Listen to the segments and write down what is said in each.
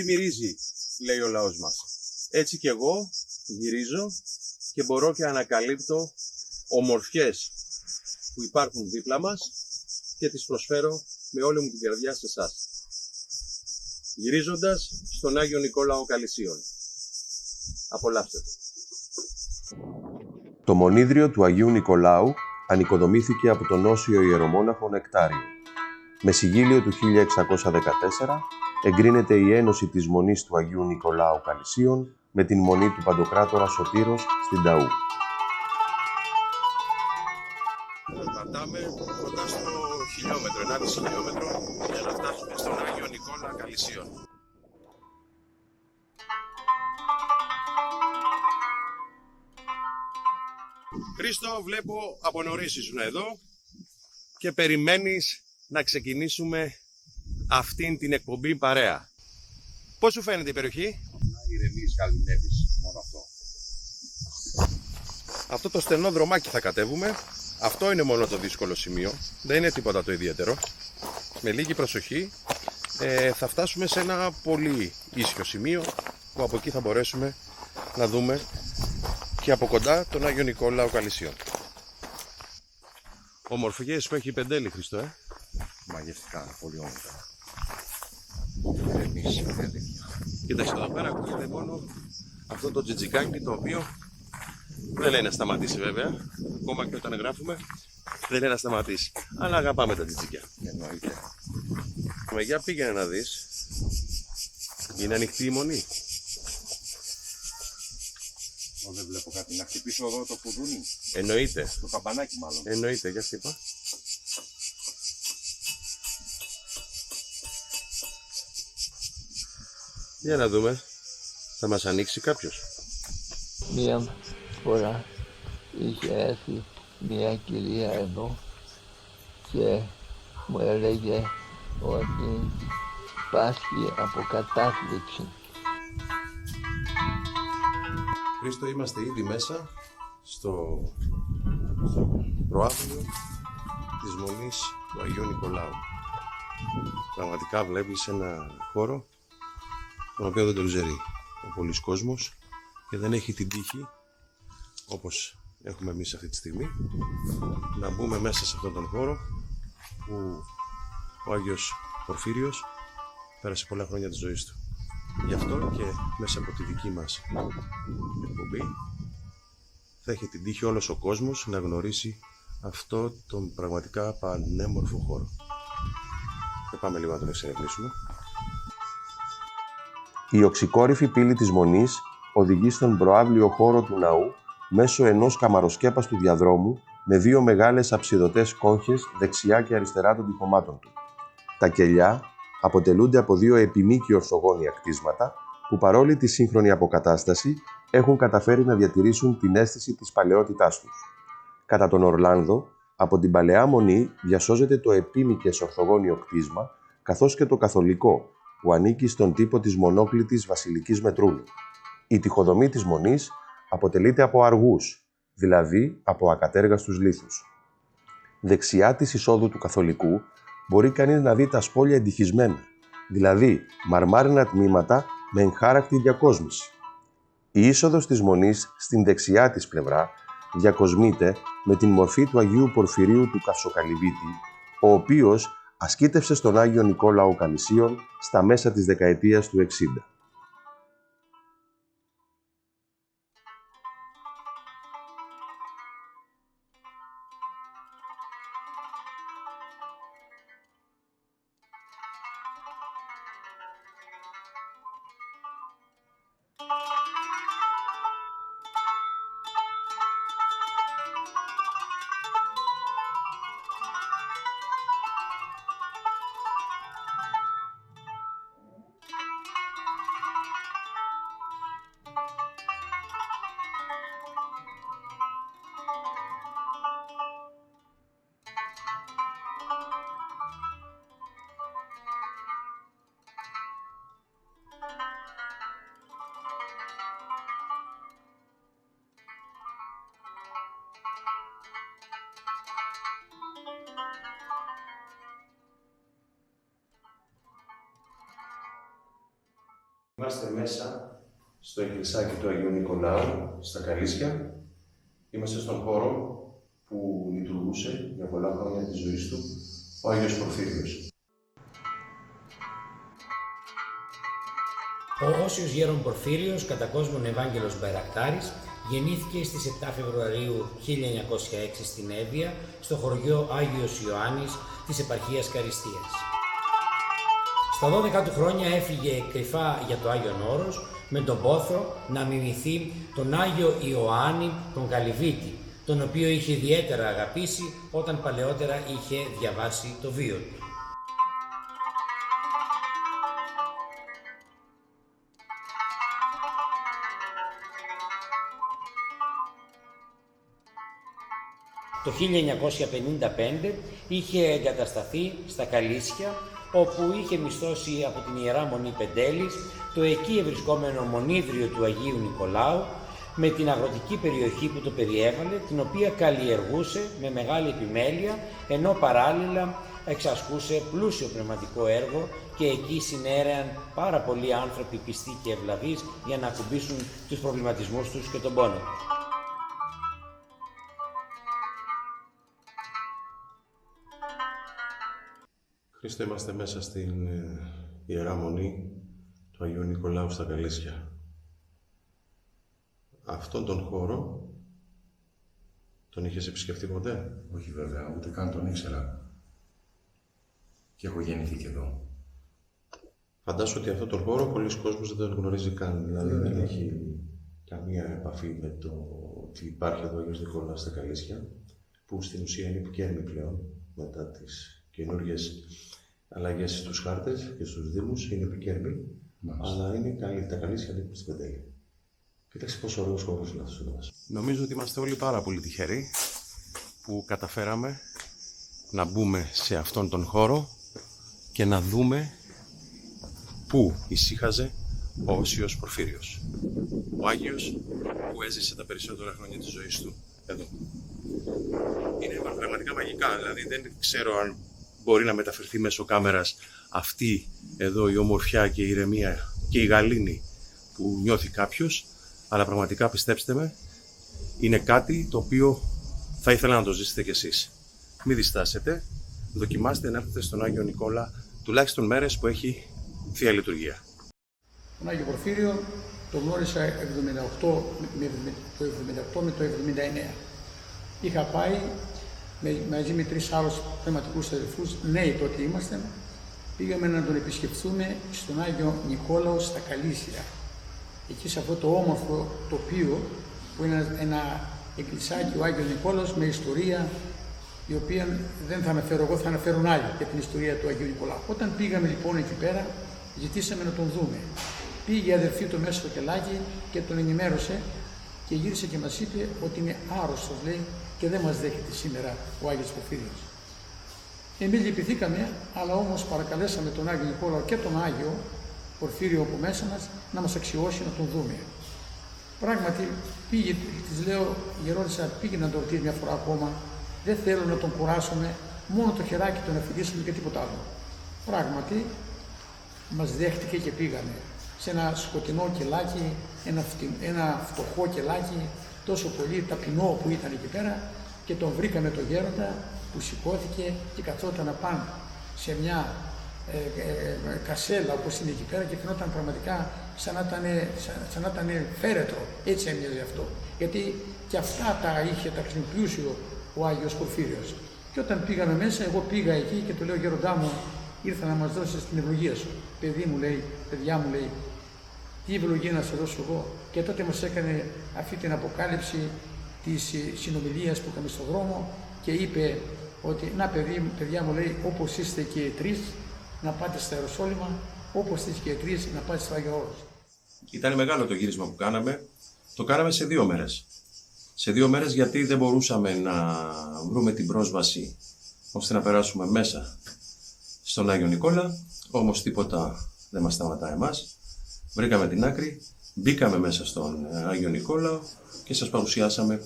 μυρίζει, λέει ο λαός μας. Έτσι κι εγώ γυρίζω και μπορώ και ανακαλύπτω ομορφιές που υπάρχουν δίπλα μας και τις προσφέρω με όλη μου την καρδιά σε εσάς. Γυρίζοντας στον Άγιο Νικόλαο Καλυσίων. Απολαύστε το. Το μονίδριο του Αγίου Νικολάου ανοικοδομήθηκε από τον Όσιο Ιερομόναχο Νεκτάριο. Με συγγίλιο του 1614 εγκρίνεται η ένωση της Μονής του Αγίου Νικολάου Καλυσίων με την Μονή του Παντοκράτορα Σωτήρος στην Ταού. Πατάμε κοντά στο χιλιόμετρο, 1,5 χιλιόμετρο για να φτάσουμε στον Άγιο Νικόλα Καλυσίων. Χρήστο, βλέπω από νωρίς ήσουν εδώ και περιμένεις να ξεκινήσουμε αυτήν την εκπομπή παρέα. Πώς σου φαίνεται η περιοχή? Να ηρεμείς, καλυνεύεις, μόνο αυτό. Αυτό το στενό δρομάκι θα κατέβουμε. Αυτό είναι μόνο το δύσκολο σημείο. Δεν είναι τίποτα το ιδιαίτερο. Με λίγη προσοχή θα φτάσουμε σε ένα πολύ ίσιο σημείο που από εκεί θα μπορέσουμε να δούμε και από κοντά τον Άγιο Νικόλαο Καλυσίων. Ομορφιές που έχει η Πεντέλη, Χριστό, Μαγευτικά, πολύ όμορφα. Ηρεμείς, Κοίταξε εδώ πέρα, ακούγεται μόνο αυτό το τζιτζικάκι το οποίο δεν λέει να σταματήσει βέβαια. Ακόμα και όταν γράφουμε δεν λέει να σταματήσει. Αλλά αγαπάμε τα τζιτζικιά. εννοείται. Για πήγαινε να δεις. Είναι ανοιχτή η μονή. Δεν βλέπω κάτι. Να χτυπήσω εδώ το κουδούνι. Εννοείται. Το καμπανάκι μάλλον. Εννοείται, για χτύπα. Για να δούμε. Θα μας ανοίξει κάποιος. Μία φορά είχε έρθει μια κυρία εδώ και μου έλεγε ότι πάσχει από κατάθλιψη. Χρήστο, είμαστε ήδη μέσα στο προάβλιο της Μονής του Αγίου Νικολάου. Πραγματικά βλέπεις ένα χώρο τον οποίο δεν τον ξέρει ο πολλής κόσμος και δεν έχει την τύχη, όπως έχουμε εμείς αυτή τη στιγμή, να μπούμε μέσα σε αυτόν τον χώρο που ο Άγιος Πορφύριος πέρασε πολλά χρόνια της ζωής του. Γι' αυτό και μέσα από τη δική μας εκπομπή θα έχει την τύχη όλος ο κόσμος να γνωρίσει αυτό τον πραγματικά πανέμορφο χώρο. Και πάμε λίγο να τον εξερευνήσουμε. Η οξυκόρυφη πύλη της Μονής οδηγεί στον προαύλιο χώρο του ναού μέσω ενός καμαροσκέπαστου διαδρόμου με δύο μεγάλες αψιδωτές κόγχες δεξιά και αριστερά των τυχωμάτων του. Τα κελιά αποτελούνται από δύο επιμήκη ορθογώνια κτίσματα που παρόλη τη σύγχρονη αποκατάσταση έχουν καταφέρει να διατηρήσουν την αίσθηση της παλαιότητάς τους. Κατά τον Ορλάνδο, από την Παλαιά Μονή διασώζεται το επίμηκες ορθογώνιο κτίσμα καθώς και το καθολικό που ανήκει στον τύπο της μονόκλητης βασιλικής μετρούνου. Η τοιχοδομή της Μονής αποτελείται από αργούς, δηλαδή από ακατέργαστους λίθους. Δεξιά της εισόδου του καθολικού μπορεί κανείς να δει τα σπόλια εντυχισμένα, δηλαδή μαρμάρινα τμήματα με εγχάρακτη διακόσμηση. Η είσοδος της Μονής στην δεξιά της πλευρά διακοσμείται με την μορφή του Αγίου Πορφυρίου του Καυσοκαλυβίτη, ο οποίος ασκήτευσε στον Άγιο Νικόλαο Καλυσίων στα μέσα της δεκαετίας του 60. Είμαστε μέσα στο εκκλησάκι του Αγίου Νικολάου, στα Καλίσια. Είμαστε στον χώρο που λειτουργούσε για πολλά χρόνια της ζωής του ο Άγιος Πορφύριος. Ο Όσιος Γέρον Πορφύριος, κατά κόσμον Ευάγγελος Μπαϊρακτάρης, γεννήθηκε στις 7 Φεβρουαρίου 1906 στην Εύβοια, στο χωριό Άγιος Ιωάννης της επαρχίας Καριστίας. Στα 12 του χρόνια έφυγε κρυφά για το Άγιον Όρος με τον πόθο να μιμηθεί τον Άγιο Ιωάννη τον Καλυβίτη, τον οποίο είχε ιδιαίτερα αγαπήσει όταν παλαιότερα είχε διαβάσει το βίο του. Το 1955 είχε εγκατασταθεί στα Καλίσια, όπου είχε μισθώσει από την Ιερά Μονή Πεντέλης το εκεί ευρισκόμενο μονίδριο του Αγίου Νικολάου με την αγροτική περιοχή που το περιέβαλε, την οποία καλλιεργούσε με μεγάλη επιμέλεια, ενώ παράλληλα εξασκούσε πλούσιο πνευματικό έργο και εκεί συνέρεαν πάρα πολλοί άνθρωποι πιστοί και ευλαβείς για να ακουμπήσουν τους προβληματισμούς τους και τον πόνο τους. Χριστό, είμαστε μέσα στην Ιερά Μονή του Αγίου Νικολάου στα Καλίσια. Αυτόν τον χώρο τον είχες επισκεφτεί ποτέ? Όχι βέβαια, ούτε καν τον ήξερα. Και έχω γεννηθεί και εδώ. Φαντάσου ότι αυτόν τον χώρο πολλοί κόσμος δεν τον γνωρίζει καν. Δηλαδή δεν έχει καμία επαφή με το ότι υπάρχει εδώ ο Αγίος Νικολάος στα Καλίσια, που στην ουσία είναι επικέρμη πλέον μετά τις καινούργιες αλλαγές στους χάρτες και στους δήμους. Είναι επικέρμη, αλλά είναι καλή. Τα Καλίσια ανήκουν στην Πεντέλη. Κοίταξε πόσο ωραίος χώρος είναι αυτός εδώ. Νομίζω ότι είμαστε όλοι πάρα πολύ τυχεροί που καταφέραμε να μπούμε σε αυτόν τον χώρο και να δούμε πού ησύχαζε ο Όσιος Πορφύριος. Ο Άγιος που έζησε τα περισσότερα χρόνια της ζωής του εδώ. Είναι πραγματικά μαγικά, δηλαδή δεν ξέρω αν μπορεί να μεταφερθεί μέσω κάμερας αυτή εδώ η ομορφιά και η ηρεμία και η γαλήνη που νιώθει κάποιος, αλλά πραγματικά πιστέψτε με, είναι κάτι το οποίο θα ήθελα να το ζήσετε κι εσείς. Μην διστάσετε, δοκιμάστε να έρθετε στον Άγιο Νικόλα τουλάχιστον μέρες που έχει Θεία Λειτουργία. Τον Άγιο Πορφύριο το γνώρισα το 78 με το 79. Είχα πάει μαζί με 3 άλλους πνευματικούς αδελφούς, νέοι τότε ήμασταν, πήγαμε να τον επισκεφθούμε στον Άγιο Νικόλαο στα Καλίσια. Εκεί σε αυτό το όμορφο τοπίο που είναι ένα εκκλησάκι, ο Άγιος Νικόλαος, με ιστορία η οποία δεν θα αναφέρω εγώ, θα αναφέρουν άλλοι για την ιστορία του Αγίου Νικολάου. Όταν πήγαμε λοιπόν εκεί πέρα, ζητήσαμε να τον δούμε. Πήγε η αδερφή του μέσα στο κελάκι και τον ενημέρωσε και γύρισε και μας είπε ότι είναι άρρωστος, λέει, και δεν μας δέχεται σήμερα ο Άγιος Πορφύριος. Εμείς λυπηθήκαμε, αλλά όμως παρακαλέσαμε τον Άγιο Νικόλαο και τον Άγιο Πορφύριο από μέσα μας να μας αξιώσει να τον δούμε. Πράγματι, πήγε, της λέω, γερόντισσα, πήγε να τον ρωτήσει μια φορά ακόμα, δεν θέλω να τον κουράσουμε, μόνο το χεράκι τον αφιλήσουμε και τίποτα άλλο. Πράγματι, μας δέχτηκε και πήγαμε σε ένα σκοτεινό κελάκι, ένα φτωχό κελάκι, τόσο πολύ ταπεινό που ήταν εκεί πέρα, και τον βρήκαμε τον γέροντα που σηκώθηκε και καθόταν απάνω σε μια κασέλα όπως είναι εκεί πέρα και φαινόταν πραγματικά σαν να ήταν φέρετρο, έτσι έμοιαζε αυτό. Γιατί και αυτά τα χρησιμοποιούσε ο Άγιος Πορφύριος. Και όταν πήγαμε μέσα, εγώ πήγα εκεί και του λέω, γέροντά μου, ήρθα να μας δώσεις την ευλογία σου. Παιδί μου, λέει, παιδιά μου, λέει, τι ευλογία να σε δώσω εγώ. Και τότε μας έκανε αυτή την αποκάλυψη της συνομιλίας που είχαμε στον δρόμο και είπε ότι, να παιδιά μου, λέει, όπως είστε και οι τρεις, να πάτε στα Ιεροσόλυμα, όπως είστε και οι τρεις, να πάτε στο Άγιο Όρος. Ήταν μεγάλο το γύρισμα που κάναμε. Το κάναμε σε 2 μέρες. Σε 2 μέρες γιατί δεν μπορούσαμε να βρούμε την πρόσβαση ώστε να περάσουμε μέσα στον Άγιο Νικόλα, όμως τίποτα δεν μας σταματά εμάς. Βρήκαμε την άκρη, μπήκαμε μέσα στον Άγιο Νικόλαο και σας παρουσιάσαμε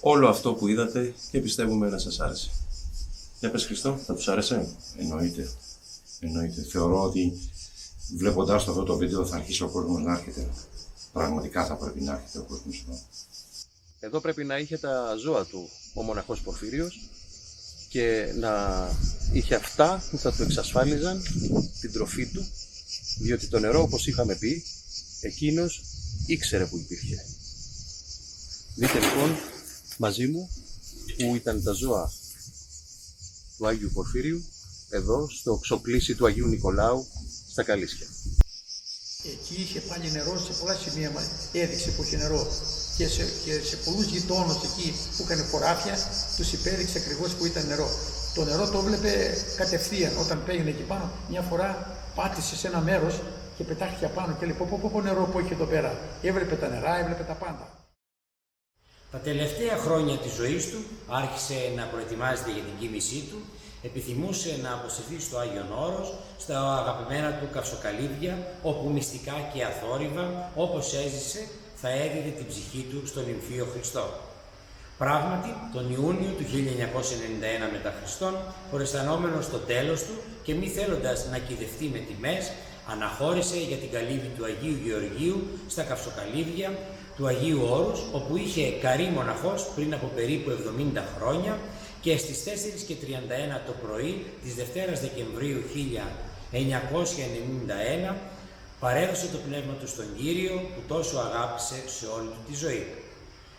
όλο αυτό που είδατε και πιστεύουμε να σας άρεσε. Για πες, Χριστό, θα τους άρεσε? Εννοείται. Θεωρώ ότι βλέποντας αυτό το βίντεο θα αρχίσει ο κόσμος να έρχεται. Πραγματικά θα πρέπει να έρχεται ο κόσμος εδώ. Εδώ πρέπει να είχε τα ζώα του ο μοναχός Πορφύριος και να είχε αυτά που θα του εξασφάλιζαν την τροφή του, διότι το νερό, όπως είχαμε πει, εκείνος ήξερε που υπήρχε. Δείτε λοιπόν μαζί μου που ήταν τα ζώα του Άγιου Πορφύριου, εδώ στο ξοπλήσι του Αγίου Νικολάου στα Καλίσια. Εκεί είχε πάλι νερό, σε πολλά σημεία έδειξε που είχε νερό. Και σε πολλούς γειτόνους εκεί που είχαν χωράφια, τους υπέδειξε ακριβώς που ήταν νερό. Το νερό το έβλεπε κατευθείαν. Όταν πήγαινε εκεί πάνω, μια φορά πάτησε σε ένα μέρος και πετάχτηκε απάνω και λέει πω νερό που είχε εδώ πέρα. Έβλεπε τα νερά, έβλεπε τα πάντα. Τα τελευταία χρόνια της ζωής του άρχισε να προετοιμάζεται για την κοίμησή του, επιθυμούσε να αποσυρθεί στο Άγιον Όρος, στα αγαπημένα του Καυσοκαλύβια, όπου μυστικά και αθόρυβα, όπως έζησε, θα έδιδε την ψυχή του στον Υμφίο Χριστό. Πράγματι, τον Ιούνιο του 1991 μετά Χριστόν, προαισθανόμενος στο τέλος του και μη θέλοντας να κυδευτεί με τιμές, αναχώρησε για την καλύβη του Αγίου Γεωργίου στα Καυσοκαλύβια του Αγίου Όρους, όπου είχε καρεί μοναχός πριν από περίπου 70 χρόνια και στις 4:31 το πρωί της Δευτέρας Δεκεμβρίου 1991 παρέδωσε το πνεύμα του στον Κύριο που τόσο αγάπησε σε όλη του τη ζωή.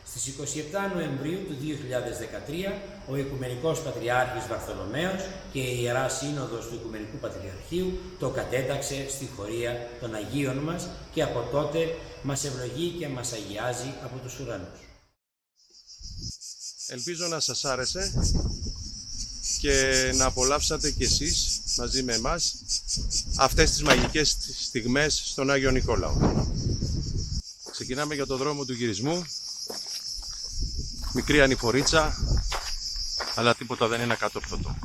Στις 27 Νοεμβρίου του 2013 ο Οικουμενικός Πατριάρχης Βαρθολομαίος και η Ιερά Σύνοδος του Οικουμενικού Πατριαρχείου το κατέταξε στη χωρία των Αγίων μας και από τότε μας ευλογεί και μας αγιάζει από τους ουρανούς. Ελπίζω να σας άρεσε και να απολαύσατε κι εσείς μαζί με εμάς αυτές τις μαγικές στιγμές στον Άγιο Νικόλαο. Ξεκινάμε για το δρόμο του γυρισμού. Μικρή ανηφορίτσα, αλλά τίποτα δεν είναι ακατόρθωτο.